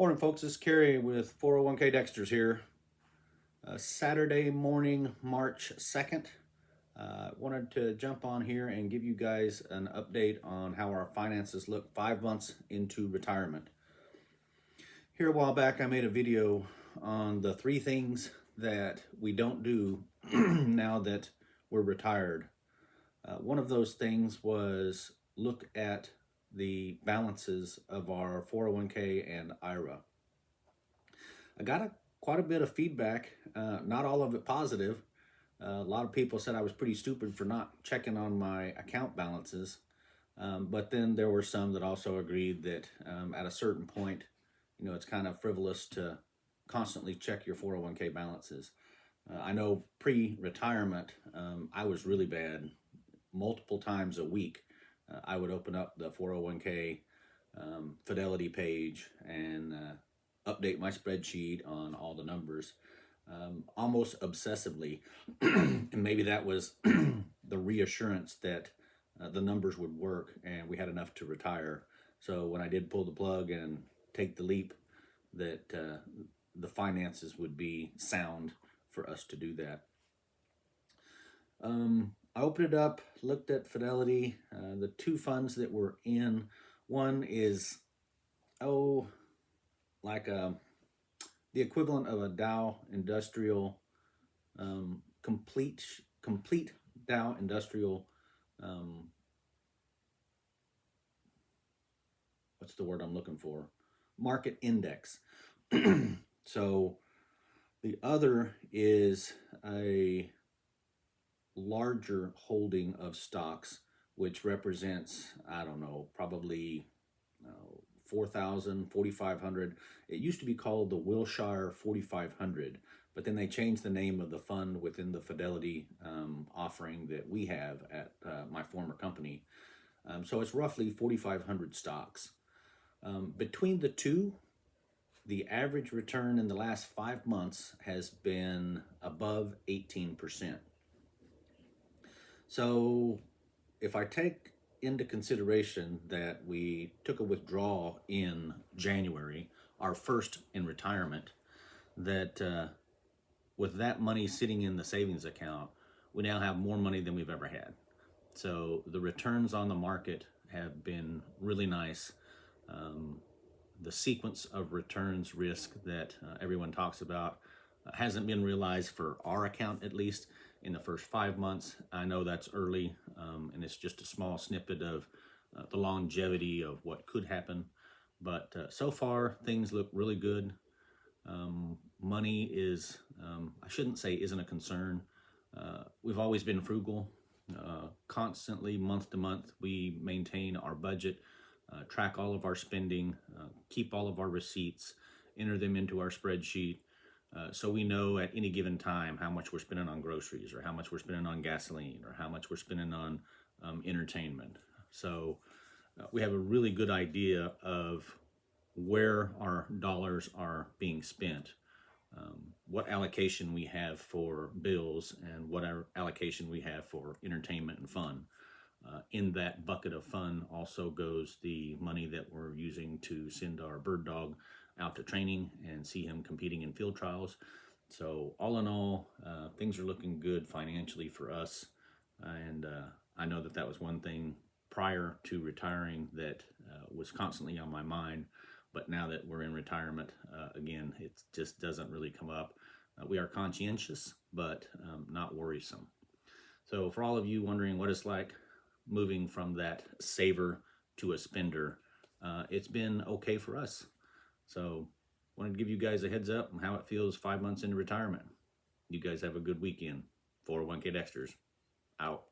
Morning, folks. This is Kerry with 401k Dexter's here. Saturday morning, March 2nd. Wanted to jump on here and give you guys an update on how our finances look 5 months into retirement. Here a while back, I made a video on the 3 things that we don't do now that we're retired. One of those things was look at the balances of our 401k and IRA. I got quite a bit of feedback, not all of it positive. A lot of people said I was pretty stupid for not checking on my account balances. But then there were some that also agreed that at a certain point, it's kind of frivolous to constantly check your 401k balances. I know pre-retirement, I was really bad. Multiple times a week, I would open up the 401k Fidelity page and update my spreadsheet on all the numbers almost obsessively. And maybe that was the reassurance that the numbers would work and we had enough to retire. So when I did pull the plug and take the leap, that the finances would be sound for us to do that. I opened it up, looked at Fidelity, the 2 funds that we're in. One is, like the equivalent of a Dow Industrial, complete Dow Industrial, what's the word I'm looking for? Market index. So the other is a larger holding of stocks, which represents, I don't know, probably 4,000, 4,500. It used to be called the Wilshire 4,500, but then they changed the name of the fund within the Fidelity offering that we have at my former company. So it's roughly 4,500 stocks. Between the two, the average return in the last 5 months has been above 18%. So if I take into consideration that we took a withdrawal in January, our first in retirement, that with that money sitting in the savings account, we now have more money than we've ever had. So the returns on the market have been really nice. The sequence of returns risk that everyone talks about hasn't been realized for our account, at least in the first 5 months. I know that's early, and it's just a small snippet of the longevity of what could happen. But so far, things look really good. Money is, I shouldn't say isn't a concern. We've always been frugal. Constantly, month to month, we maintain our budget, track all of our spending, keep all of our receipts, enter them into our spreadsheet. So we know at any given time how much we're spending on groceries, or how much we're spending on gasoline, or how much we're spending on entertainment. So we have a really good idea of where our dollars are being spent, what allocation we have for bills, and what our allocation we have for entertainment and fun. In that bucket of fun also goes the money that we're using to send our bird dog out to training and see him competing in field trials. So all in all, things are looking good financially for us. And I know that was one thing prior to retiring that was constantly on my mind. But now that we're in retirement, again, it just doesn't really come up. We are conscientious, but not worrisome. So for all of you wondering what it's like moving from that saver to a spender, it's been okay for us. So wanted to give you guys a heads up on how it feels 5 months into retirement. You guys have a good weekend. 401k Dexters, out.